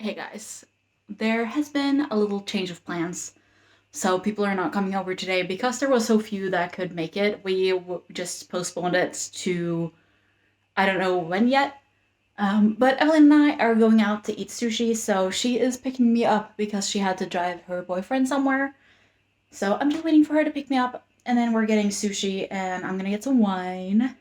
Hey guys, there has been a little change of plans. So people are not coming over today because there was so few that could make it. We just postponed it to I don't know when yet. But Evelyn and I are going out to eat sushi, so she is picking me up because she had to drive her boyfriend somewhere. So I'm just waiting for her to pick me up, and then we're getting sushi, and I'm gonna get some wine.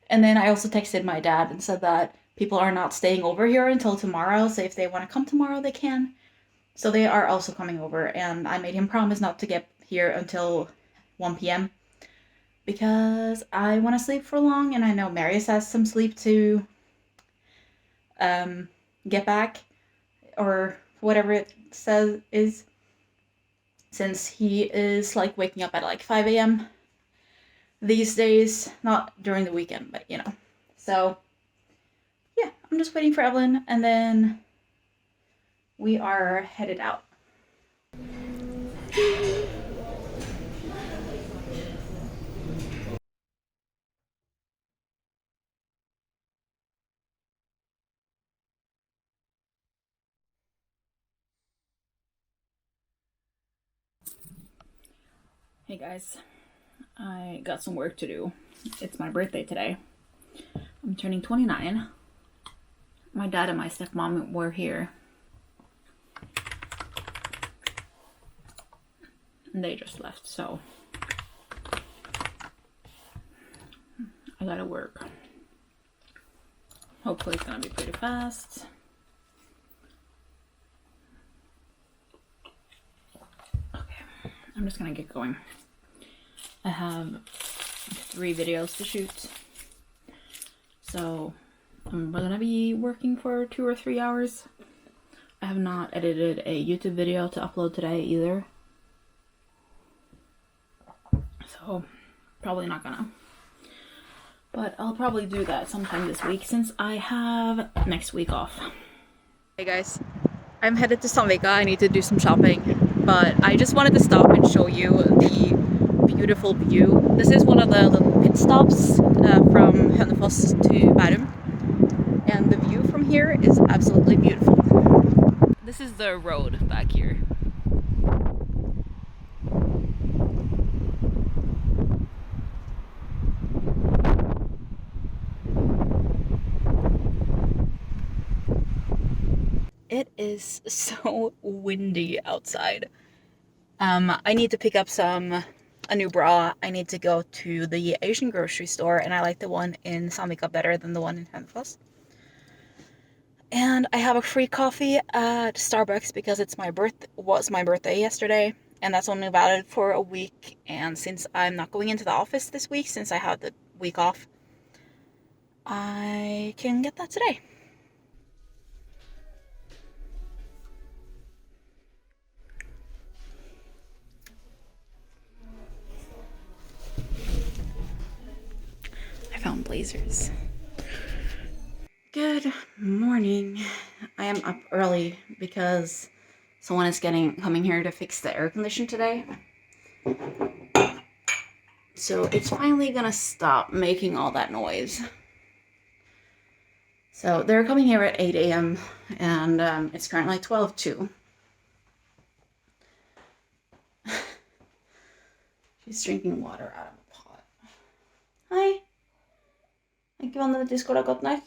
And then I also texted my dad and said that people are not staying over here until tomorrow, so if they want to come tomorrow, they can. So they are also coming over, and I made him promise not to get here until 1 p.m. because I want to sleep for long, and I know Marius has some sleep to get back, or whatever it says is, since he is like waking up at like 5 a.m. these days, not during the weekend, but you know. So yeah, I'm just waiting for Evelyn, and then we are headed out. Hey guys, I got some work to do. It's my birthday today. I'm turning 29. My dad and my stepmom were here. And they just left, so I gotta work. Hopefully it's gonna be pretty fast. Okay, I'm just gonna get going. I have 3 videos to shoot. So I'm gonna be working for 2 or 3 hours. I have not edited a YouTube video to upload today either. So probably not gonna. But I'll probably do that sometime this week since I have next week off. Hey guys, I'm headed to Sandvika. I need to do some shopping, but I just wanted to stop and show you the beautiful view. This is one of the little pit stops from Hønefoss to Bærum, and the view from here is absolutely beautiful. This is the road back here. It is so windy outside. I need to pick up a new bra. I need to go to the Asian grocery store, and I like the one in Sandvika better than the one in Hønefoss. And I have a free coffee at Starbucks because was my birthday yesterday, and that's only valid for a week. And since I'm not going into the office this week, since I have the week off, I can get that today. I found blazers. Good morning. I am up early because someone is coming here to fix the air condition today. So it's finally gonna stop making all that noise. So they're coming here at 8 a.m. and it's currently 12:02. She's drinking water out of a pot. Hei. Er ikke vannet i skåla godt nok?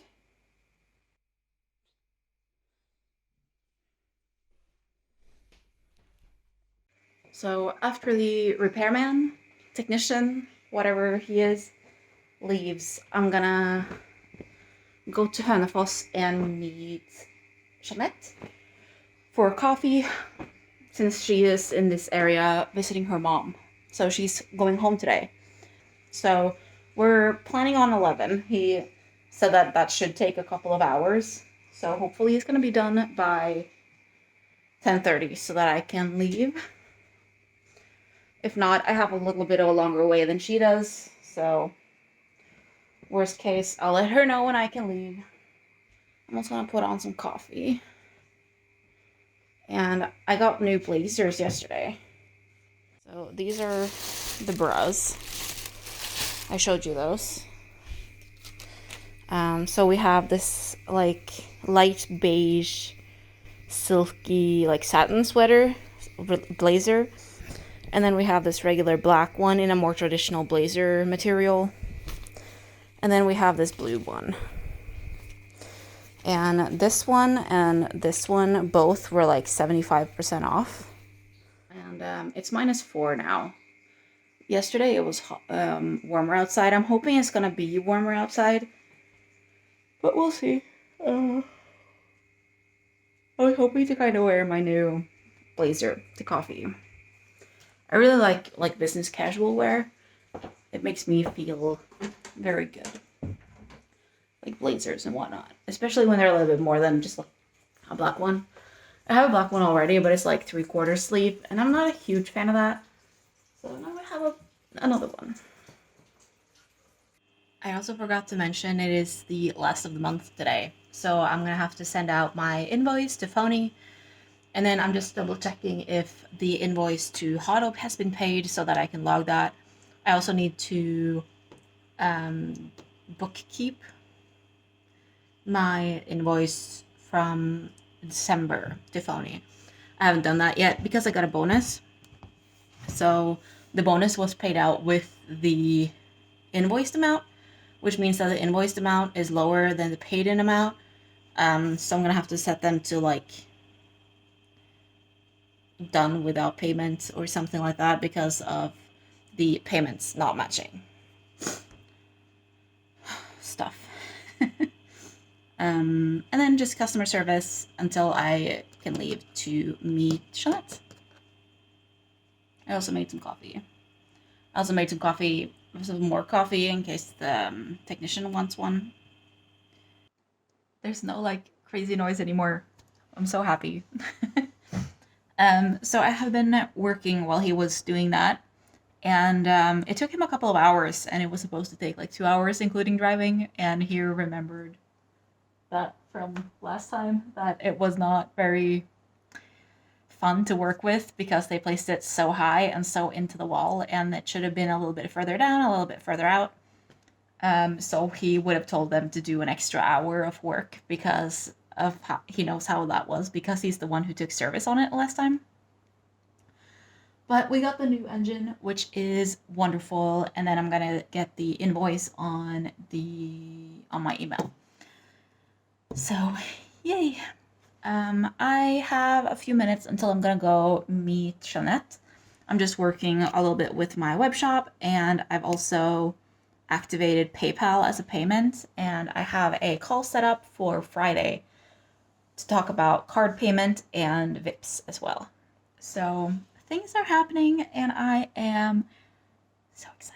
So after the repairman, technician, whatever he is, leaves, I'm gonna go to Hønefoss and meet Jeanette for coffee, since she is in this area visiting her mom. So she's going home today. So we're planning on 11. He said that should take a couple of hours. So hopefully it's gonna be done by 10:30 so that I can leave. If not, I have a little bit of a longer way than she does, so worst case, I'll let her know when I can leave. I'm also gonna put on some coffee. And I got new blazers yesterday. So these are the bras. I showed you those. So we have this like light beige silky like satin sweater blazer. And then we have this regular black one in a more traditional blazer material. And then we have this blue one. And this one both were like 75% off. And it's -4 now. Yesterday it was warmer outside. I'm hoping it's gonna be warmer outside, but we'll see. Uh, I was hoping to kind of wear my new blazer to coffee. I really like business casual wear. It makes me feel very good, like blazers and whatnot, especially when they're a little bit more than just like a black one. I have a black one already, but it's like 3/4 sleeve, and I'm not a huge fan of that. So now I have another one. I also forgot to mention it is the last of the month today. So I'm gonna have to send out my invoice to Phony, and then I'm just double checking if the invoice to Hotop has been paid so that I can log that. I also need to bookkeep my invoice from December to Phony. I haven't done that yet because I got a bonus. So the bonus was paid out with the invoiced amount, which means that the invoiced amount is lower than the paid in amount. So I'm gonna have to set them to like done without payment or something like that because of the payments not matching stuff. And then just customer service until I can leave to meet Jeanette. I also made some coffee. Some more coffee in case the technician wants one. There's no like crazy noise anymore. I'm so happy. So I have been working while he was doing that, and it took him a couple of hours, and it was supposed to take like 2 hours, including driving. And he remembered that from last time that it was not very fun to work with because they placed it so high and so into the wall, and it should have been a little bit further down, a little bit further out. So he would have told them to do an extra hour of work because of how he knows how that was because he's the one who took service on it last time. But we got the new engine, which is wonderful, and then I'm gonna get the invoice on my email. So, yay! I have a few minutes until I'm gonna go meet Jeanette. I'm just working a little bit with my web shop, and I've also activated PayPal as a payment, and I have a call set up for Friday to talk about card payment and VIPs as well. So things are happening, and I am so excited.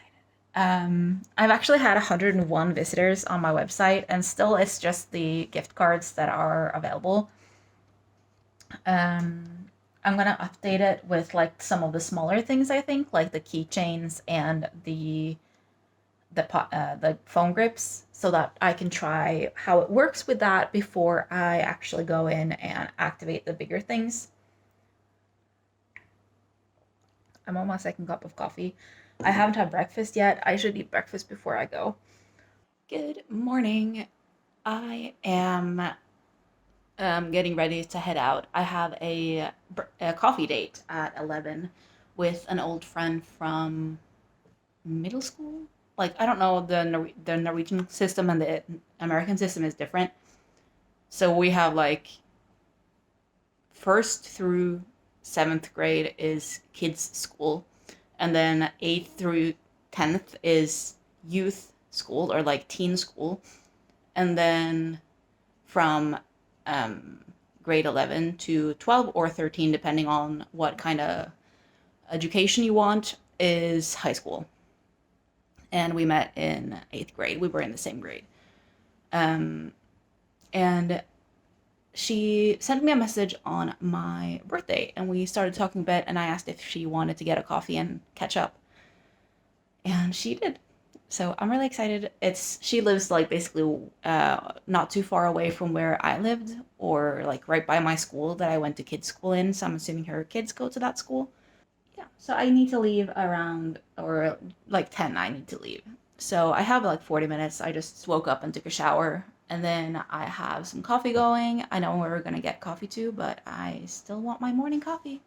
I've actually had 101 visitors on my website, and still it's just the gift cards that are available. I'm gonna update it with like some of the smaller things I think, like the keychains and the phone grips, so that I can try how it works with that before I actually go in and activate the bigger things. I'm on my second cup of coffee. I haven't had breakfast yet. I should eat breakfast before I go. Good morning. I am getting ready to head out. I have a coffee date at 11 with an old friend from middle school. Like, I don't know, the Norwegian system and the American system is different. So we have like first through seventh grade is kids school, and then eighth through 10th is youth school or like teen school, and then from grade 11 to 12 or 13, depending on what kind of education you want, is high school. And we met in eighth grade. We were in the same grade. And she sent me a message on my birthday, and we started talking a bit, and I asked if she wanted to get a coffee and catch up. And she did. So I'm really excited. She lives like basically not too far away from where I lived, or like right by my school that I went to kids school in. So I'm assuming her kids go to that school. Yeah. So I need to leave around or like 10. I need to leave. So I have like 40 minutes. I just woke up and took a shower, And then I have some coffee going. I know where we're gonna get coffee too, but I still want my morning coffee.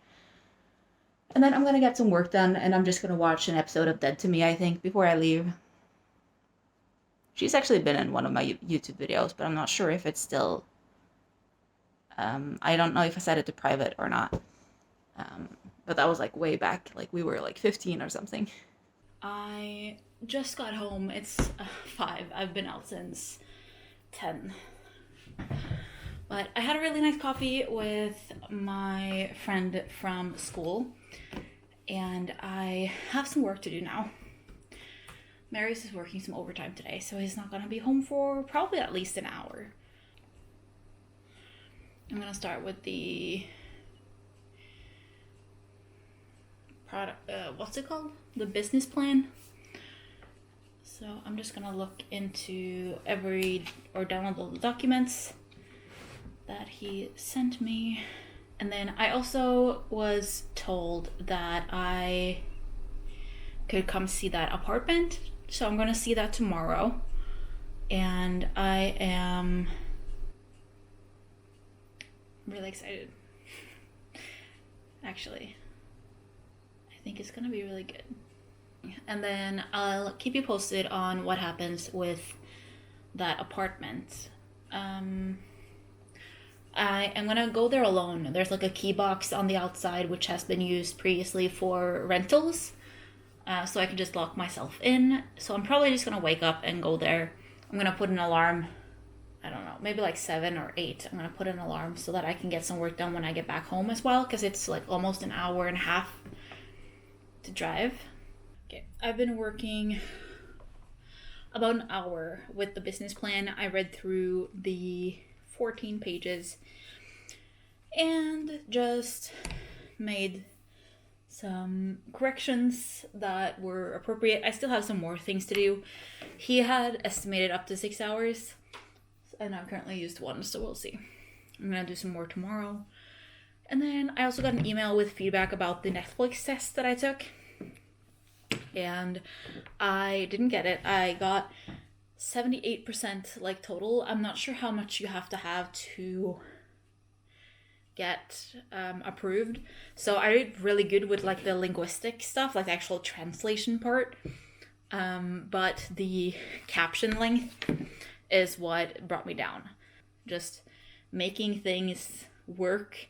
And then I'm gonna get some work done, and I'm just gonna watch an episode of Dead to Me, I think, before I leave. She's actually been in one of my YouTube videos, but I'm not sure if it's still. I don't know if I set it to private or not. But that was like way back, like we were like 15 or something. I just got home. It's 5. I've been out since 10. But I had a really nice coffee with my friend from school, and I have some work to do now. Marius is working some overtime today, so he's not gonna be home for probably at least an hour. I'm gonna start with the product, what's it called? The business plan. So I'm just gonna look into download all the documents that he sent me. And then I also was told that I could come see that apartment. So I'm gonna see that tomorrow. And I am really excited. Actually, I think it's gonna be really good. And then I'll keep you posted on what happens with that apartment. I am gonna go there alone. There's like a key box on the outside which has been used previously for rentals, so I can just lock myself in. So I'm probably just gonna wake up and go there. I'm gonna put an alarm, I don't know, maybe like 7 or 8. I'm gonna put an alarm so that I can get some work done when I get back home as well, because it's like almost an hour and a half to drive. Okay, I've been working about an hour with the business plan. I read through the 14 pages and just made some corrections that were appropriate. I still have some more things to do. He had estimated up to 6 hours, and I've currently used 1, so we'll see. I'm gonna do some more tomorrow. And then I also got an email with feedback about the Netflix test that I took, and I didn't get it. I got 78% like total. I'm not sure how much you have to get approved. So I did really good with like the linguistic stuff, like the actual translation part. But the caption length is what brought me down. Just making things work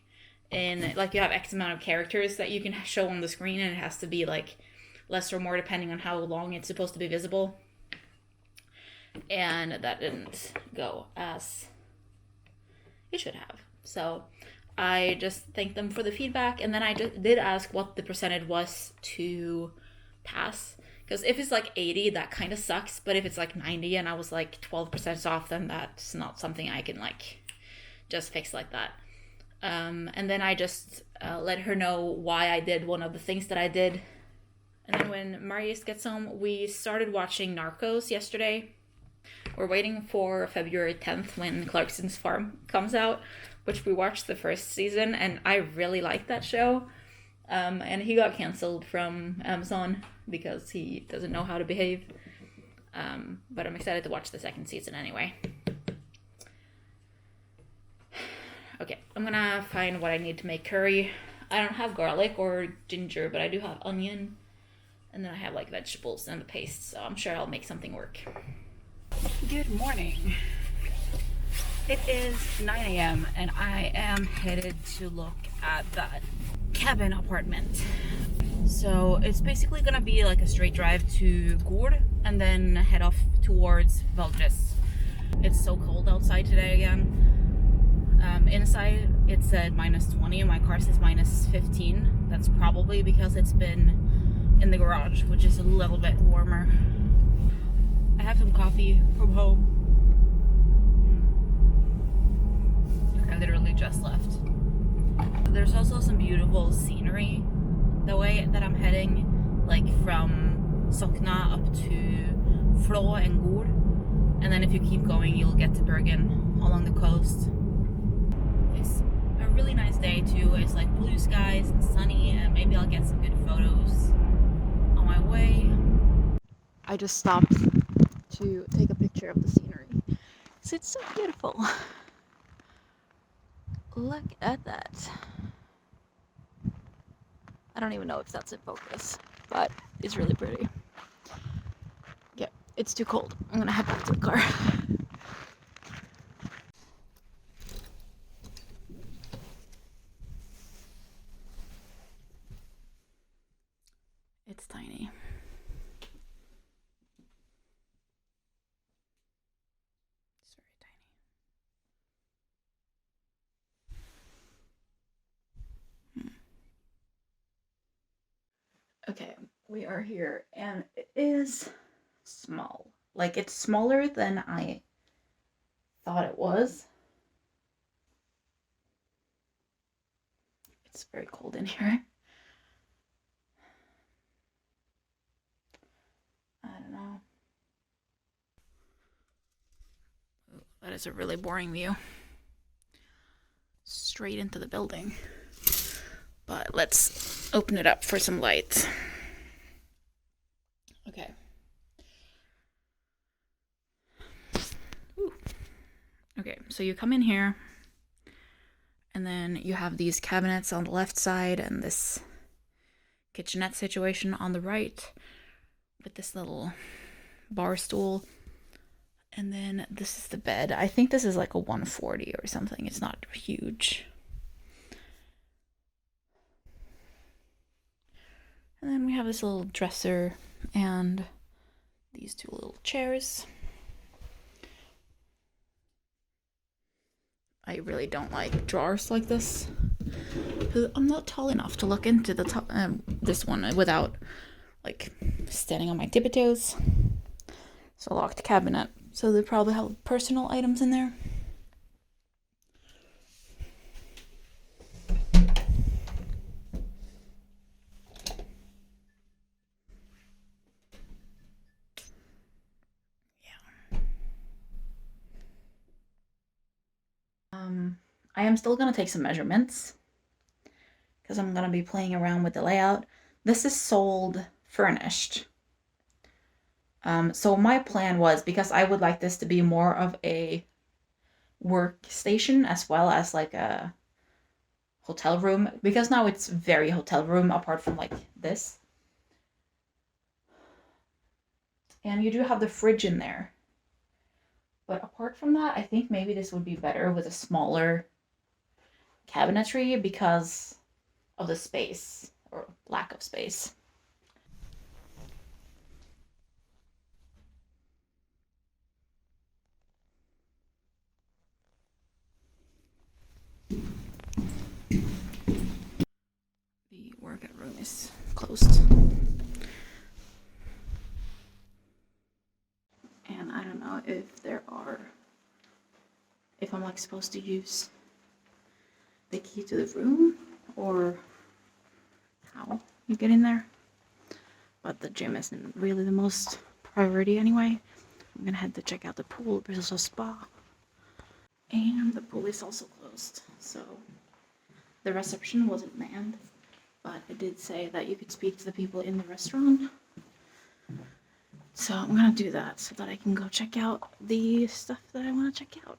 in, like, you have X amount of characters that you can show on the screen, and it has to be like less or more depending on how long it's supposed to be visible. And that didn't go as it should have. So I just thanked them for the feedback, and then I just did ask what the percentage was to pass. Because if it's like 80, that kind of sucks. But if it's like 90 and I was like 12% off, then that's not something I can like just fix like that. And then I just let her know why I did one of the things that I did. And then when Marius gets home, we started watching Narcos yesterday. We're waiting for February 10th when Clarkson's Farm comes out, which we watched the first season, and I really like that show. And he got canceled from Amazon because he doesn't know how to behave. But I'm excited to watch the second season anyway. Okay, I'm gonna find what I need to make curry. I don't have garlic or ginger, but I do have onion. And then I have like vegetables and the paste, so I'm sure I'll make something work. Good morning. It is 9 a.m. and I am headed to look at that cabin apartment. So it's basically gonna be like a straight drive to Gord and then head off towards Valdres. It's so cold outside today again. Inside it said -20 and my car says -15. That's probably because it's been in the garage, which is a little bit warmer. I have some coffee from home. I literally just left. There's also some beautiful scenery the way that I'm heading, like from Sokna up to Flå and Gord. And then if you keep going, you'll get to Bergen along the coast. It's a really nice day too. It's like blue skies and sunny, and maybe I'll get some good photos on my way. I just stopped to take a picture of the scenery. It's so beautiful. Look at that. I don't even know if that's in focus, but it's really pretty. Yeah, it's too cold. I'm gonna head back to the car. It's tiny. It's very tiny. Okay, we are here, and it is small. Like, it's smaller than I thought it was. It's very cold in here. I don't know. That is a really boring view. Straight into the building. But let's open it up for some light. Okay. Ooh. Okay, so you come in here, and then you have these cabinets on the left side and this kitchenette situation on the right with this little bar stool. And then this is the bed. I think this is like a 140 or something. It's not huge. And then we have this little dresser and these two little chairs. I really don't like drawers like this. I'm not tall enough to look into the top, this one without like standing on my tippy toes. It's a locked cabinet, so they probably have personal items in there. I am still gonna take some measurements because I'm gonna be playing around with the layout. This is sold furnished. So my plan was, because I would like this to be more of a workstation as well as like a hotel room, because now it's very hotel room apart from like this. And you do have the fridge in there. But apart from that, I think maybe this would be better with a smaller cabinetry because of the space or lack of space. The workout room is closed. And I don't know if I'm like supposed to use the key to the room or how you get in there. But the gym isn't really the most priority anyway. I'm gonna head to check out the pool. There's also a spa. And the pool is also closed, so the reception wasn't manned, but it did say that you could speak to the people in the restaurant. So I'm gonna do that so that I can go check out the stuff that I want to check out.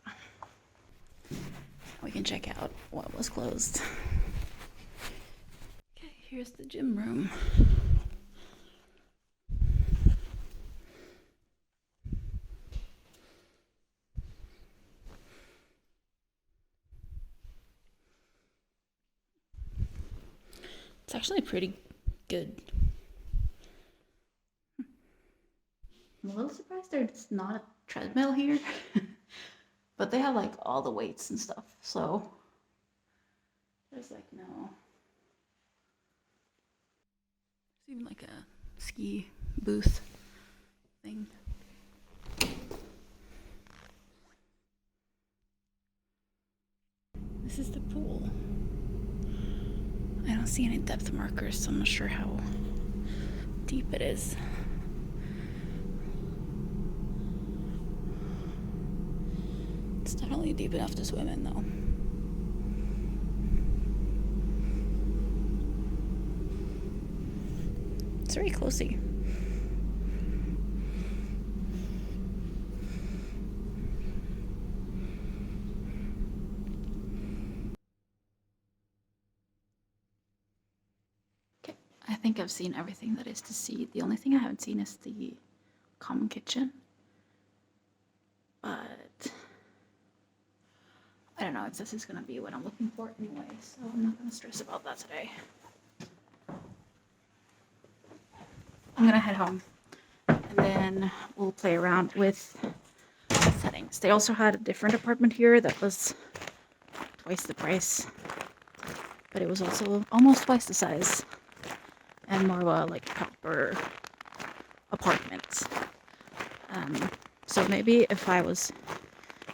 We can check out what was closed. Okay, here's the gym room. It's actually pretty good. I'm a little surprised there's not a treadmill here. But they have like all the weights and stuff, so there's like no. There's even like a ski booth thing. This is the pool. I don't see any depth markers, so I'm not sure how deep it is. It's definitely deep enough to swim in, though. It's very closey. think I've seen everything that is to see. The only thing I haven't seen is the common kitchen. But I don't know if this is gonna be what I'm looking for anyway, so I'm not gonna stress about that today. I'm gonna head home and then we'll play around with settings. They also had a different apartment here that was twice the price, but it was also almost twice the size and more of a like proper apartment. So maybe if I was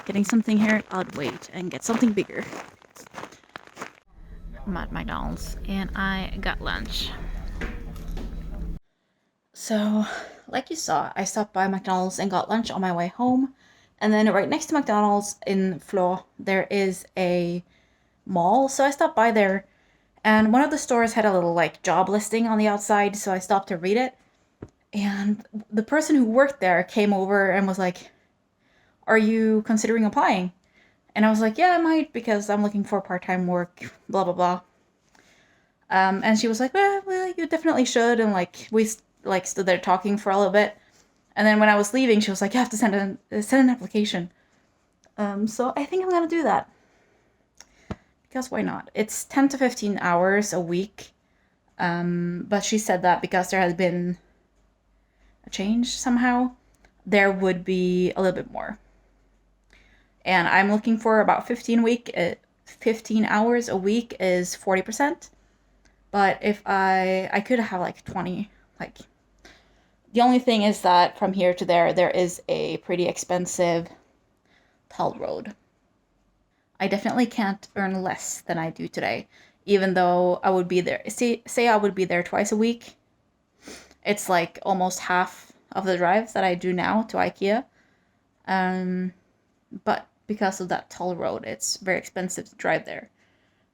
getting something here, I'd wait and get something bigger. I'm at McDonald's and I got lunch. So, like you saw, I stopped by McDonald's and got lunch on my way home. And then right next to McDonald's in Flå, there is a mall. So I stopped by there and one of the stores had a little like job listing on the outside. So I stopped to read it. And the person who worked there came over and was like, "Are you considering applying?" And I was like, "Yeah, I might because I'm looking for part-time work, blah, blah, blah." And she was like, well, you definitely should. And like, we like stood there talking for a little bit. And then when I was leaving, she was like, "You have to send an application." So I think I'm gonna do that. Because why not? It's 10 to 15 hours a week. But she said that because there has been a change somehow, there would be a little bit more. And I'm looking for about 15 hours a week is 40%. But if I could have like 20, like the only thing is that from here to there is a pretty expensive toll road. I definitely can't earn less than I do today, even though I would be there. Say I would be there twice a week. It's like almost half of the drive that I do now to IKEA. But because of that toll road, it's very expensive to drive there,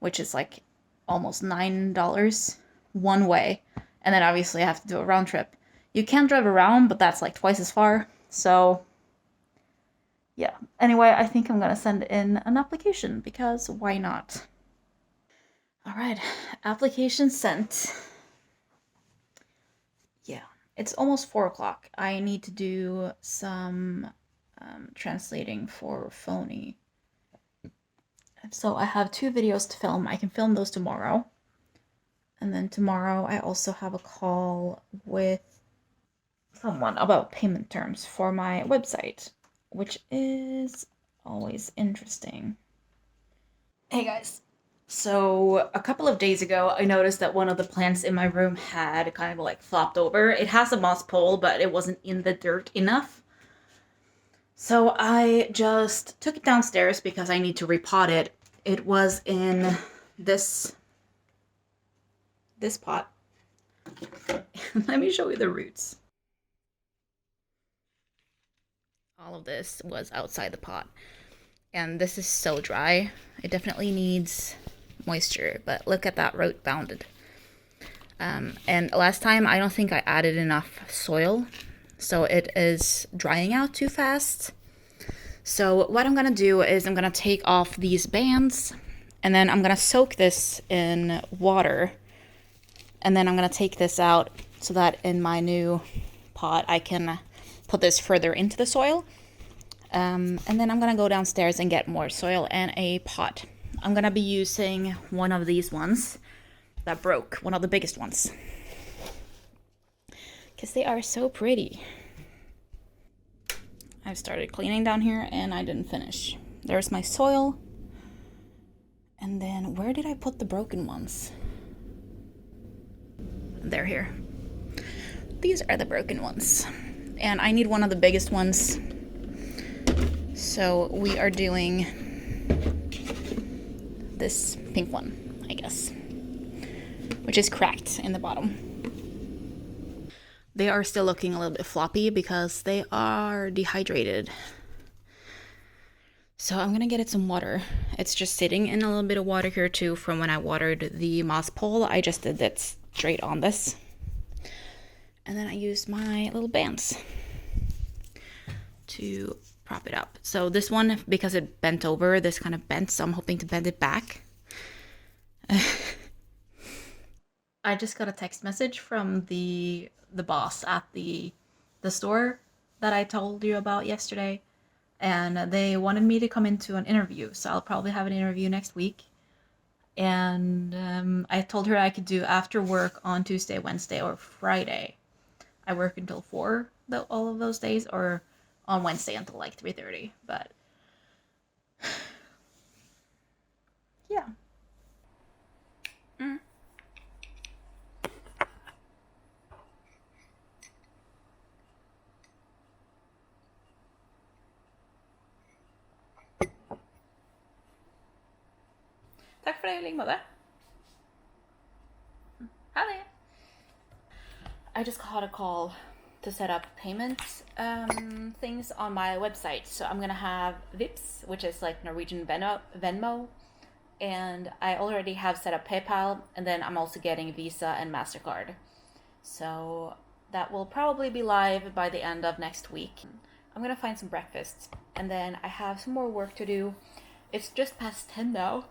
which is like almost $9 one way. And then obviously I have to do a round trip. You can drive around, but that's like twice as far. So yeah. Anyway, I think I'm gonna send in an application because why not? All right, application sent. Yeah, it's almost 4 o'clock. I need to do some translating for phony. So I have 2 videos to film. I can film those tomorrow. And then tomorrow I also have a call with someone about payment terms for my website, which is always interesting. Hey guys. So a couple of days ago, I noticed that one of the plants in my room had kind of like flopped over. It has a moss pole, but it wasn't in the dirt enough. So I just took it downstairs because I need to repot it. It was in this pot. Let me show you the roots. All of this was outside the pot. And this is so dry. It definitely needs moisture, but look at that root bounded. And last time, I don't think I added enough soil, so it is drying out too fast. So what I'm gonna do is I'm gonna take off these bands, and then I'm gonna soak this in water, and then I'm gonna take this out so that in my new pot I can put this further into the soil. And then I'm gonna go downstairs and get more soil and a pot. I'm gonna be using one of these ones that broke, one of the biggest ones, because they are so pretty. I've started cleaning down here and I didn't finish. There's my soil. And then where did I put the broken ones? They're here. These are the broken ones. And I need one of the biggest ones. So we are doing this pink one, I guess, which is cracked in the bottom. They are still looking a little bit floppy because they are dehydrated. So I'm gonna get it some water. It's just sitting in a little bit of water here too from when I watered the moss pole. I just did that straight on this. And then I used my little bands to prop it up. So this one, because it bent over, this kind of bent, so I'm hoping to bend it back. I just got a text message from the boss at the store that I told you about yesterday, and they wanted me to come into an interview. So I'll probably have an interview next week. And I told her I could do after work on Tuesday, Wednesday, or Friday. I work until 4 all of those days, or on Wednesday until like 3:30. But yeah. Mm. Tack för det, Lingmother. Hi. I just got a call to set up payment things on my website. So I'm gonna have Vips, which is like Norwegian Venmo, and I already have set up PayPal, and then I'm also getting Visa and MasterCard. So that will probably be live by the end of next week. I'm gonna find some breakfast, and then I have some more work to do. It's just past 10 now,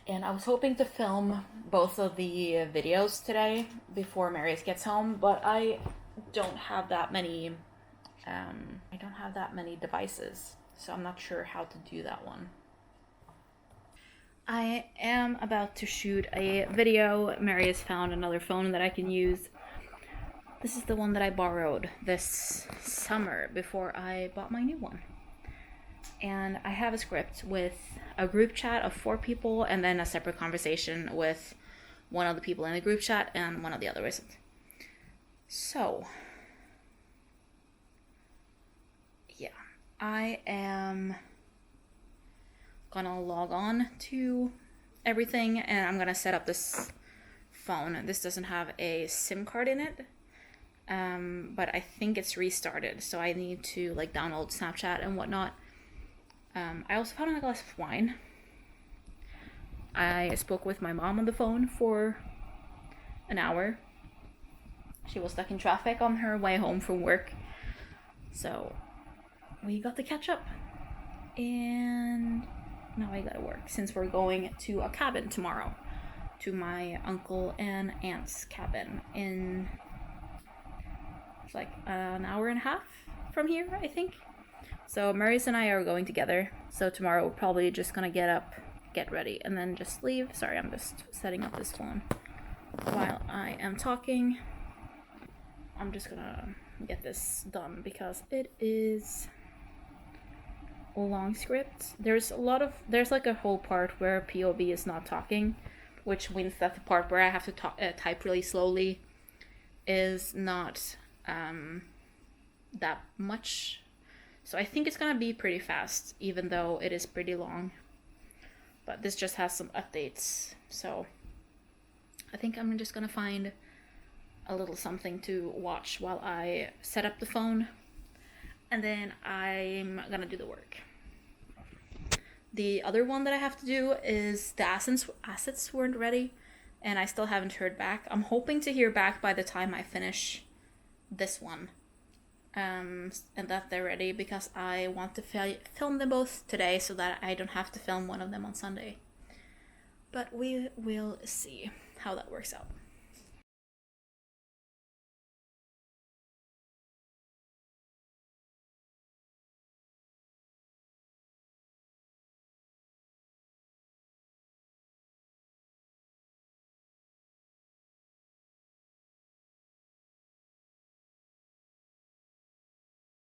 and I was hoping to film both of the videos today before Marius gets home, but I don't have that many. I don't have that many devices, so I'm not sure how to do that one. I am about to shoot a video. Marius found another phone that I can use. This is the one that I borrowed this summer before I bought my new one. And I have a script with a group chat of 4 people and then a separate conversation with one of the people in the group chat and one of the other isn't. So, yeah, I am gonna log on to everything and I'm gonna set up this phone. This doesn't have a SIM card in it, but I think it's restarted, so I need to like download Snapchat and whatnot. I also found a glass of wine. I spoke with my mom on the phone for an hour. She was stuck in traffic on her way home from work, so we got to catch up. And now I gotta work since we're going to a cabin tomorrow, to my uncle and aunt's cabin in like an hour and a half from here, I think. So Marius and I are going together. So tomorrow we're probably just gonna get up, get ready, and then just leave. Sorry, I'm just setting up this phone while I am talking. I'm just gonna get this done because it is a long script. There's like a whole part where POV is not talking, which means that the part where I have to type really slowly is not that much. So I think it's gonna be pretty fast, even though it is pretty long. But this just has some updates, so I think I'm just gonna find a little something to watch while I set up the phone, and then I'm gonna do the work. The other one that I have to do is the assets weren't ready, and I still haven't heard back. I'm hoping to hear back by the time I finish this one. And that they're ready, because I want to film them both today so that I don't have to film one of them on Sunday. But we will see how that works out.